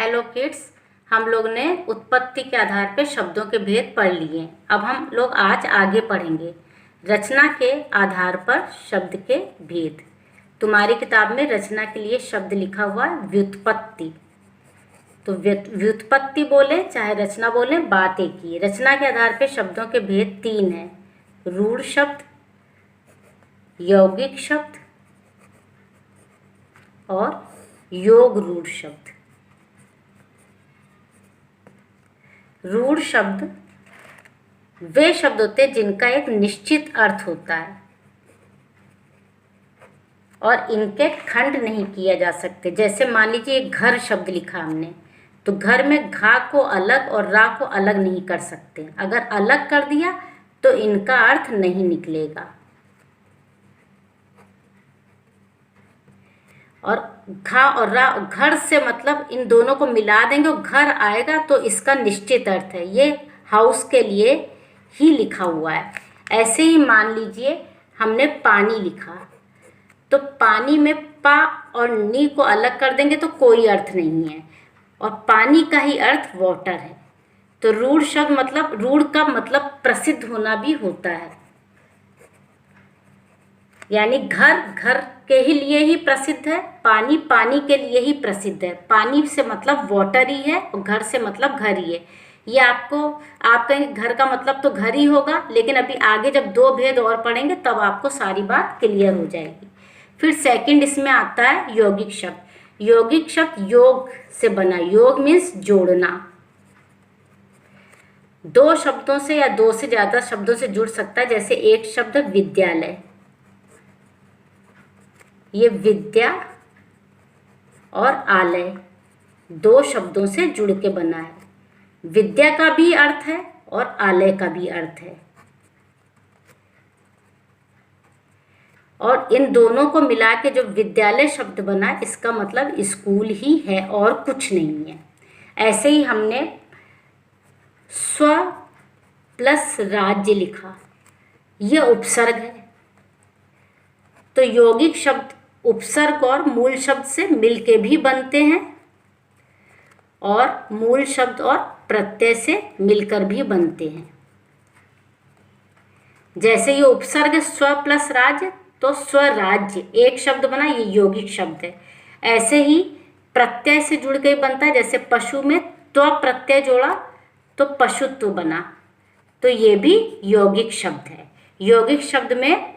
Hello kids. हम लोग ने उत्पत्ति के आधार पर शब्दों के भेद पढ़ लिए। अब हम लोग आज आगे पढ़ेंगे रचना के आधार पर शब्द के भेद। तुम्हारी किताब में रचना के लिए शब्द लिखा हुआ है व्युत्पत्ति। तो व्युत्पत्ति बोले चाहे रचना बोले, बात एक ही। रचना के आधार पर शब्दों के भेद तीन हैं: रूढ़ शब्द, यौगिक शब्द और योग रूढ़ शब्द। रूढ़ शब्द वे शब्द होते हैं जिनका एक निश्चित अर्थ होता है और इनके खंड नहीं किया जा सकते। जैसे मान लीजिए एक घर शब्द लिखा हमने, तो घर में घा को अलग और रा को अलग नहीं कर सकते। अगर अलग कर दिया तो इनका अर्थ नहीं निकलेगा। और घा और रा, घर से मतलब इन दोनों को मिला देंगे और घर आएगा तो इसका निश्चित अर्थ है। ये हाउस के लिए ही लिखा हुआ है। ऐसे ही मान लीजिए हमने पानी लिखा, तो पानी में पा और नी को अलग कर देंगे तो कोई अर्थ नहीं है, और पानी का ही अर्थ वाटर है। तो रूढ़ शब्द मतलब, रूढ़ का मतलब प्रसिद्ध होना भी होता है। यानी घर घर के ही लिए ही प्रसिद्ध है, पानी पानी के लिए ही प्रसिद्ध है। पानी से मतलब वाटर ही है और घर से मतलब घर ही है। ये आपको, आप कहेंगे घर का मतलब तो घर ही होगा, लेकिन अभी आगे जब दो भेद और पढ़ेंगे तब आपको सारी बात क्लियर हो जाएगी। फिर सेकंड इसमें आता है यौगिक शब्द। यौगिक शब्द योग से बना। योग मीन्स जोड़ना। दो शब्दों से या दो से ज्यादा शब्दों से जुड़ सकता है। जैसे एक शब्द विद्यालय, ये विद्या और आलय दो शब्दों से जुड़ के बना है। विद्या का भी अर्थ है और आलय का भी अर्थ है, और इन दोनों को मिला के जो विद्यालय शब्द बना, इसका मतलब स्कूल ही है और कुछ नहीं है। ऐसे ही हमने स्व प्लस राज्य लिखा, यह उपसर्ग है। तो यौगिक शब्द उपसर्ग और मूल शब्द से मिलके भी बनते हैं और मूल शब्द और प्रत्यय से मिलकर भी बनते हैं। जैसे ये उपसर्ग स्व प्लस राज्य, तो स्वराज्य एक शब्द बना, ये यौगिक शब्द है। ऐसे ही प्रत्यय से जुड़ के बनता है। जैसे पशु में त्व प्रत्यय जोड़ा तो पशुत्व बना, तो ये भी यौगिक शब्द है। यौगिक शब्द में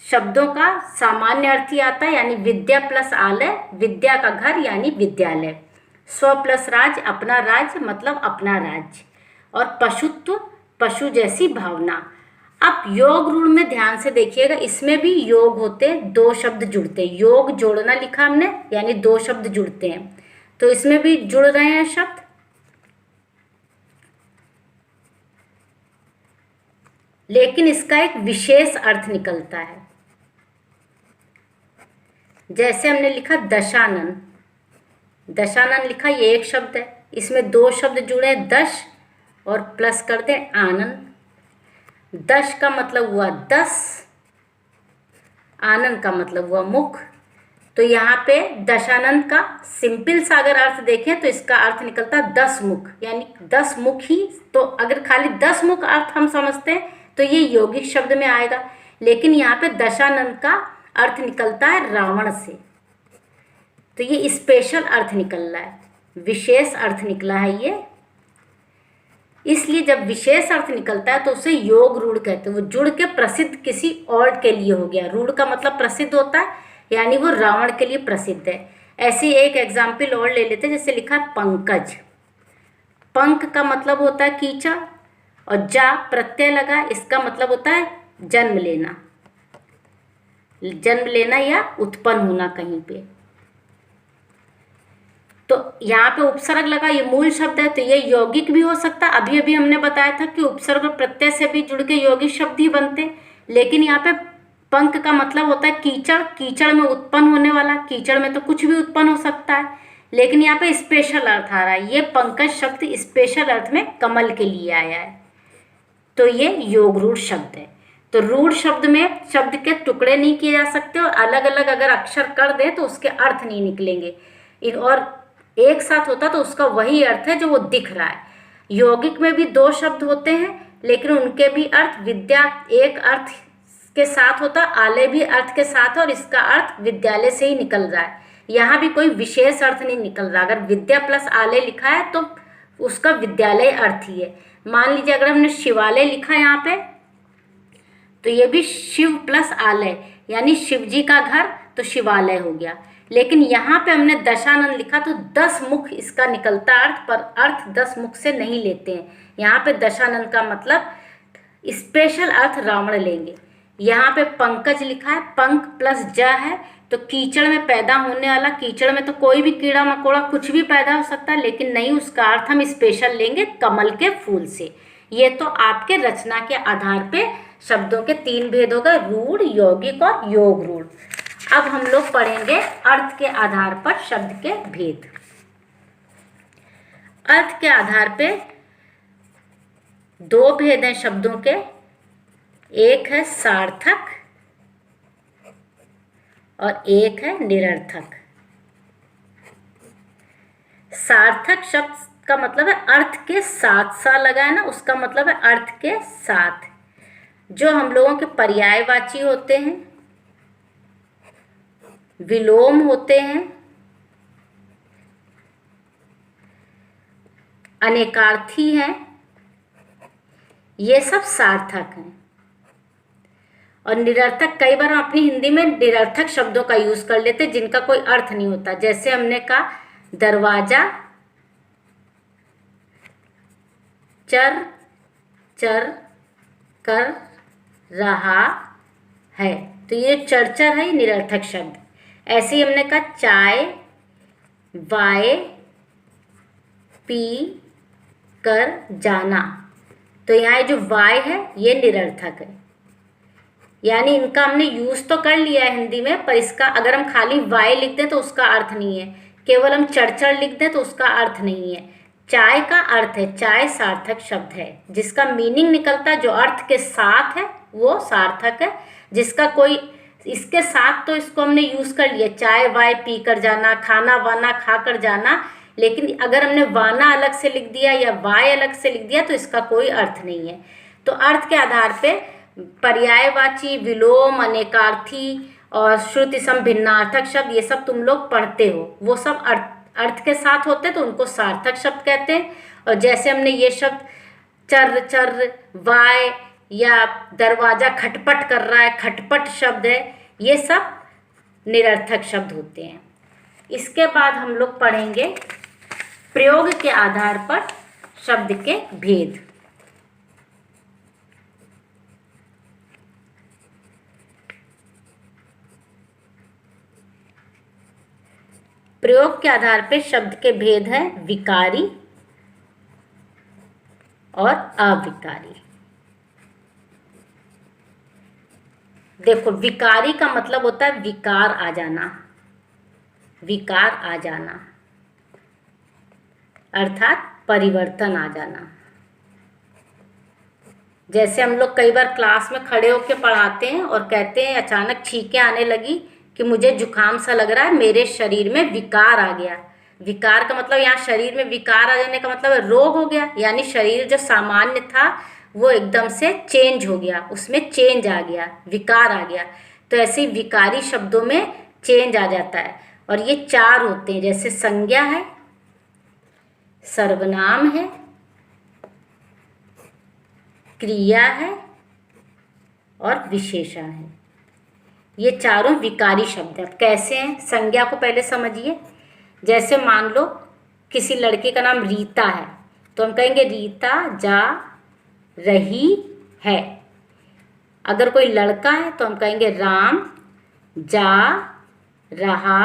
शब्दों का सामान्य अर्थ ही आता है, यानी विद्या प्लस आलय, विद्या का घर यानी विद्यालय। स्व प्लस राज, अपना राज्य मतलब अपना राज्य, और पशुत्व पशु जैसी भावना। अब योग रूढ़ में ध्यान से देखिएगा, इसमें भी योग होते, दो शब्द जुड़ते। योग जोड़ना लिखा हमने, यानी दो शब्द जुड़ते हैं, तो इसमें भी जुड़ रहे हैं शब्द। लेकिन इसका एक विशेष अर्थ निकलता है। जैसे हमने लिखा दशानन, दशानन लिखा, ये एक शब्द है, इसमें दो शब्द जुड़े, दश और प्लस कर दें आनंद। दश का मतलब हुआ 10, आनंद का मतलब हुआ मुख। तो यहाँ पे दशानंद का सिंपल सा अगर अर्थ देखें तो इसका अर्थ निकलता 10 मुख, यानी 10 मुख ही। तो अगर खाली 10 मुख अर्थ हम समझते हैं तो ये यौगिक शब्द में आएगा, लेकिन यहाँ पे दशानंद का अर्थ निकलता है रावण से, तो ये स्पेशल अर्थ निकल रहा है, विशेष अर्थ निकला है ये। इसलिए जब विशेष अर्थ निकलता है तो उसे योग रूढ़ कहते हैं। वो जुड़ के प्रसिद्ध किसी और के लिए हो गया। रूढ़ का मतलब प्रसिद्ध होता है, यानी वो रावण के लिए प्रसिद्ध है। ऐसे एक एग्जाम्पल और ले लेते हैं। जैसे लिखा है पंकज, पंक का मतलब होता है कीचड़, और जा प्रत्यय लगा, इसका मतलब होता है जन्म लेना, जन्म लेना या उत्पन्न होना कहीं पे। तो यहाँ पे उपसर्ग लगा, ये मूल शब्द है, तो ये यौगिक भी हो सकता है। अभी अभी हमने बताया था कि उपसर्ग और प्रत्यय से भी जुड़ के यौगिक शब्द ही बनते। लेकिन यहाँ पे पंक का मतलब होता है कीचड़, कीचड़ में उत्पन्न होने वाला। कीचड़ में तो कुछ भी उत्पन्न हो सकता है, लेकिन यहाँ पे स्पेशल अर्थ आ रहा है। ये पंकज शब्द स्पेशल अर्थ में कमल के लिए आया है, तो ये योग रूढ़ शब्द है। तो रूढ़ शब्द में शब्द के टुकड़े नहीं किए जा सकते, और अलग अलग अगर अक्षर कर दें तो उसके अर्थ नहीं निकलेंगे। और एक साथ होता तो उसका वही अर्थ है जो वो दिख रहा है। यौगिक में भी दो शब्द होते हैं, लेकिन उनके भी अर्थ विद्या एक अर्थ के साथ होता, आलय भी अर्थ के साथ, और इसका अर्थ विद्यालय से ही निकल रहा है। यहाँ भी कोई विशेष अर्थ नहीं निकल रहा। अगर विद्या प्लस आलय लिखा है तो उसका विद्यालय अर्थ ही है। मान लीजिए अगर हमने शिवालय लिखा यहाँ पे, तो ये भी शिव प्लस आलय यानी शिव जी का घर, तो शिवालय हो गया। लेकिन यहाँ पे हमने दशानन लिखा तो 10 मुख इसका निकलता अर्थ, पर अर्थ 10 मुख से नहीं लेते हैं। यहाँ पे दशानन का मतलब स्पेशल अर्थ रावण लेंगे। यहाँ पे पंकज लिखा है, पंख प्लस ज है, तो कीचड़ में पैदा होने वाला, कीचड़ में तो कोई भी कीड़ा मकोड़ा कुछ भी पैदा हो सकता है, लेकिन नहीं, उसका अर्थ हम स्पेशल लेंगे कमल के फूल से। ये तो आपके रचना के आधार पे शब्दों के 3 भेद हो गए, रूढ़, यौगिक और योग रूढ़। अब हम लोग पढ़ेंगे अर्थ के आधार पर शब्द के भेद। अर्थ के आधार पे 2 भेद हैं शब्दों के, एक है सार्थक और एक है निरर्थक। सार्थक शब्द का मतलब है अर्थ के साथ सा लगा है ना, उसका मतलब है अर्थ के साथ। जो हम लोगों के पर्यायवाची होते हैं, विलोम होते हैं, अनेकार्थी हैं, ये सब सार्थक हैं। और निरर्थक, कई बार हम अपनी हिंदी में निरर्थक शब्दों का यूज कर लेते हैं जिनका कोई अर्थ नहीं होता। जैसे हमने कहा दरवाजा चर चर कर रहा है, तो ये चरचर है, ये निरर्थक शब्द। ऐसे ही हमने कहा चाय वाय पी कर जाना, तो यहाँ जो वाय है ये निरर्थक है, यानी इनका हमने यूज तो कर लिया है हिंदी में, पर इसका अगर हम खाली वाय लिख दें तो उसका अर्थ नहीं है, केवल हम चरचर लिख दें तो उसका अर्थ नहीं है। चाय का अर्थ है, चाय सार्थक शब्द है, जिसका मीनिंग निकलता है, जो अर्थ के साथ है वो सार्थक है। जिसका कोई इसके साथ, तो इसको हमने यूज कर लिया, चाय वाय पी कर जाना, खाना वाना खा कर जाना, लेकिन अगर हमने वाना अलग से लिख दिया या वाय अलग से लिख दिया तो इसका कोई अर्थ नहीं है। तो अर्थ के आधार पे पर्यायवाची, विलोम, अनेकार्थी और श्रुति सम भिन्नार्थक शब्द, ये सब तुम लोग पढ़ते हो, वो सब अर्थ के साथ होते तो उनको सार्थक शब्द कहते हैं। और जैसे हमने ये शब्द चर चर वाय या दरवाजा खटपट कर रहा है, खटपट शब्द है, ये सब निरर्थक शब्द होते हैं। इसके बाद हम लोग पढ़ेंगे प्रयोग के आधार पर शब्द के भेद। प्रयोग के आधार पर शब्द के भेद हैं विकारी और अविकारी। देखो, विकारी का मतलब होता है विकार आ जाना, विकार आ जाना अर्थात परिवर्तन आ जाना। जैसे हम लोग कई बार क्लास में खड़े होकर पढ़ाते हैं और कहते हैं अचानक छींकें आने लगी कि मुझे जुकाम सा लग रहा है, मेरे शरीर में विकार आ गया। विकार का मतलब यहाँ शरीर में विकार आ जाने का मतलब है रोग हो गया, यानी शरीर जो सामान्य था वो एकदम से चेंज हो गया, उसमें चेंज आ गया, विकार आ गया। तो ऐसे ही विकारी शब्दों में चेंज आ जाता है। और ये 4 होते हैं, जैसे संज्ञा है, सर्वनाम है, क्रिया है और विशेषण है। ये चारों विकारी शब्द हैं। अब कैसे हैं? संज्ञा को पहले समझिए। जैसे मान लो किसी लड़के का नाम रीता है, तो हम कहेंगे रीता जा रही है। अगर कोई लड़का है तो हम कहेंगे राम जा रहा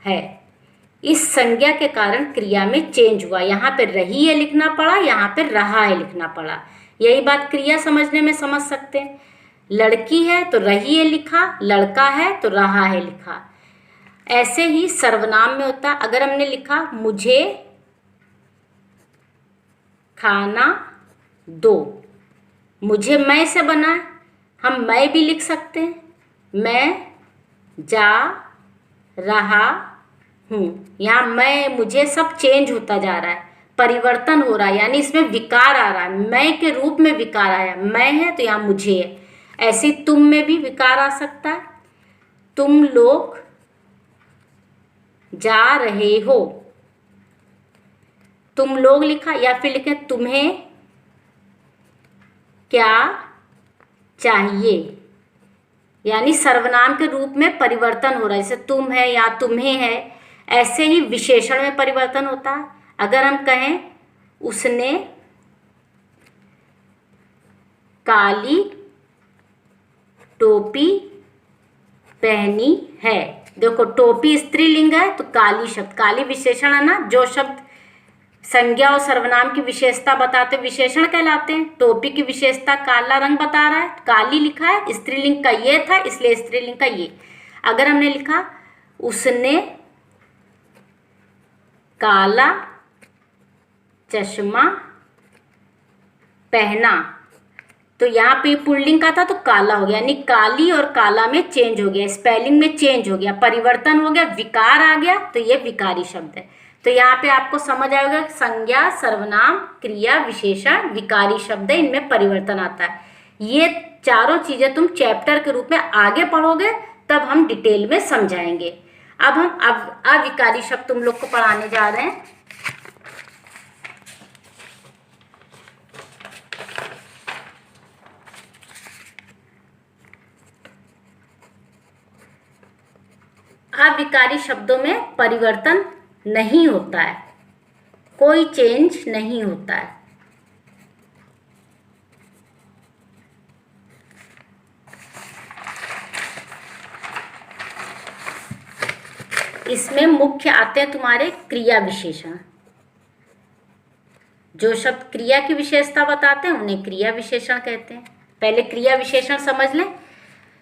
है। इस संज्ञा के कारण क्रिया में चेंज हुआ, यहाँ पे रही है लिखना पड़ा, यहाँ पे रहा है लिखना पड़ा। यही बात क्रिया समझने में समझ सकते हैं। लड़की है तो रही है लिखा, लड़का है तो रहा है लिखा। ऐसे ही सर्वनाम में होता, अगर हमने लिखा मुझे खाना दो, मुझे मैं से बना है, हम मैं भी लिख सकते हैं, मैं जा रहा हूँ। यहाँ मैं, मुझे सब चेंज होता जा रहा है, परिवर्तन हो रहा है, यानी इसमें विकार आ रहा है, मैं के रूप में विकार आया, मैं है तो यहाँ मुझे है। ऐसे ही तुम में भी विकार आ सकता है, तुम लोग जा रहे हो, तुम लोग लिखा, या फिर लिखे तुम्हें क्या चाहिए, यानी सर्वनाम के रूप में परिवर्तन हो रहा है, जैसे तुम है या तुम्हें है। ऐसे ही विशेषण में परिवर्तन होता है। अगर हम कहें उसने काली टोपी पहनी है, देखो टोपी स्त्रीलिंग है तो काली शब्द, काली विशेषण है ना, जो शब्द संज्ञा और सर्वनाम की विशेषता बताते विशेषण कहलाते हैं। टोपी की विशेषता काला रंग बता रहा है, काली लिखा है, स्त्रीलिंग का ये था इसलिए स्त्रीलिंग का ये। अगर हमने लिखा उसने काला चश्मा पहना, तो यहाँ पे पुल्लिंग का था तो काला हो गया, यानी काली और काला में चेंज हो गया, स्पेलिंग में चेंज हो गया, परिवर्तन हो गया, विकार आ गया, तो ये विकारी शब्द है। तो यहाँ पे आपको समझ आएगा संज्ञा, सर्वनाम, क्रिया, विशेषण, विकारी शब्द है, इनमें परिवर्तन आता है। ये चारों चीजें तुम चैप्टर के रूप में आगे पढ़ोगे तब हम डिटेल में समझाएंगे। अब हम अविकारी शब्द तुम लोग को पढ़ाने जा रहे हैं। अविकारी शब्दों में परिवर्तन नहीं होता है, कोई चेंज नहीं होता है। इसमें मुख्य आते हैं तुम्हारे क्रिया विशेषण। जो शब्द क्रिया की विशेषता बताते हैं उन्हें क्रिया विशेषण कहते हैं। पहले क्रिया विशेषण समझ लें,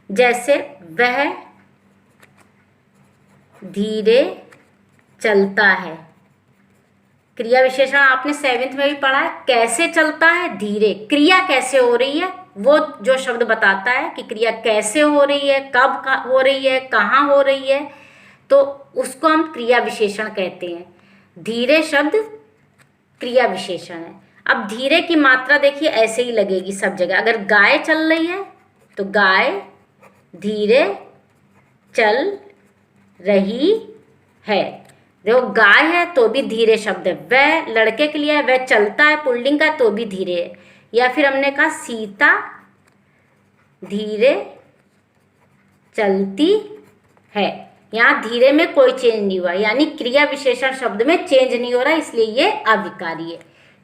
जैसे वह धीरे चलता है। क्रिया विशेषण आपने 7th में भी पढ़ा है, कैसे चलता है, धीरे। क्रिया कैसे हो रही है, वो जो शब्द बताता है कि क्रिया कैसे हो रही है, कब हो रही है, कहाँ हो रही है, तो उसको हम क्रिया विशेषण कहते हैं। धीरे शब्द क्रिया विशेषण है। अब धीरे की मात्रा देखिए ऐसे ही लगेगी सब जगह। अगर गाय चल रही है तो गाय धीरे चल रही है। देखो गाय है तो भी धीरे शब्द है, वह लड़के के लिए है, वह चलता है पुल्लिंग का तो भी धीरे है। या फिर हमने कहा सीता धीरे चलती है, यहाँ धीरे में कोई चेंज नहीं हुआ, यानी क्रिया विशेषण शब्द में चेंज नहीं हो रहा, इसलिए ये अविकारी है।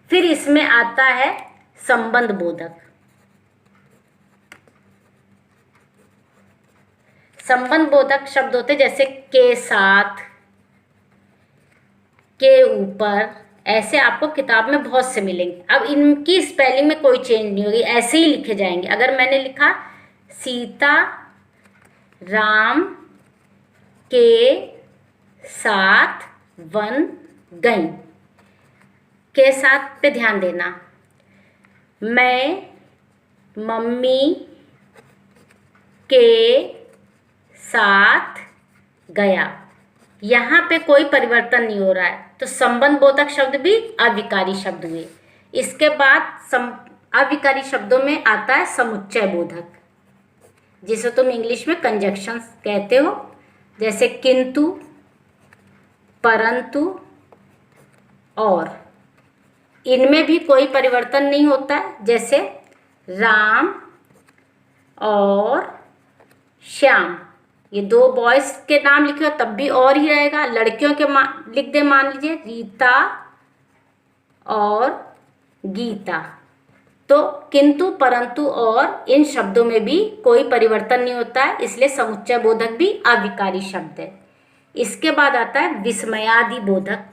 फिर इसमें आता है संबंध बोधक। संबंध बोधक शब्द होते जैसे के साथ, के ऊपर, ऐसे आपको किताब में बहुत से मिलेंगे। अब इनकी स्पेलिंग में कोई चेंज नहीं होगी, ऐसे ही लिखे जाएंगे। अगर मैंने लिखा सीता राम के साथ वन गई, के साथ पे ध्यान देना। मैं मम्मी के साथ गया, यहाँ पे कोई परिवर्तन नहीं हो रहा है, तो संबंध बोधक शब्द भी अविकारी शब्द हुए। इसके बाद अविकारी शब्दों में आता है समुच्चय बोधक, जिसे तुम इंग्लिश में कंजक्शन कहते हो, जैसे किंतु, परंतु, और। इनमें भी कोई परिवर्तन नहीं होता है, जैसे राम और श्याम, ये दो बॉयज के नाम लिखे हो तब भी और ही रहेगा। लड़कियों के लिख दे, मान लीजिए रीता और गीता, तो किंतु, परंतु, और इन शब्दों में भी कोई परिवर्तन नहीं होता है, इसलिए समुच्चय बोधक भी अविकारी शब्द है। इसके बाद आता है विस्मयादि बोधक।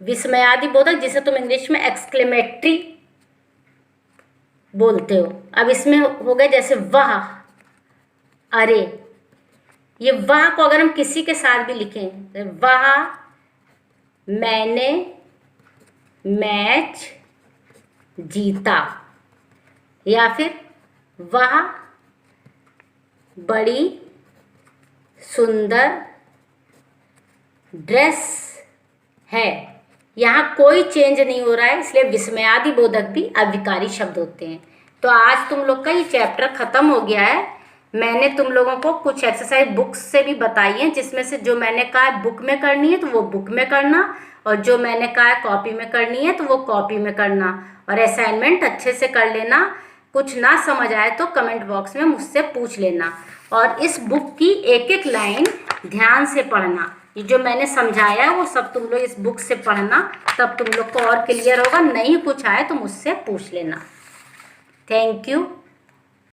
विस्मयादि बोधक जिसे तुम इंग्लिश में एक्सक्लेमेटरी बोलते हो। अब इसमें हो गए जैसे वह, अरे, ये वह को अगर हम किसी के साथ भी लिखें तो वह मैंने मैच जीता, या फिर वह बड़ी सुंदर ड्रेस है। यहाँ कोई चेंज नहीं हो रहा है, इसलिए विस्मयादि बोधक भी अविकारी शब्द होते हैं। तो आज तुम लोग का ये चैप्टर खत्म हो गया है। मैंने तुम लोगों को कुछ एक्सरसाइज बुक्स से भी बताई है, जिसमें से जो मैंने कहा है बुक में करनी है तो वो बुक में करना, और जो मैंने कहा है कॉपी में करनी है तो वो कॉपी में करना, और असाइनमेंट अच्छे से कर लेना। कुछ ना समझ आए तो कमेंट बॉक्स में मुझसे पूछ लेना, और इस बुक की एक एक लाइन ध्यान से पढ़ना। ये जो मैंने समझाया है वो सब तुम लोग इस बुक से पढ़ना, तब तुम लोग को और क्लियर होगा। नहीं कुछ आए तो मुझसे पूछ लेना। Thank you.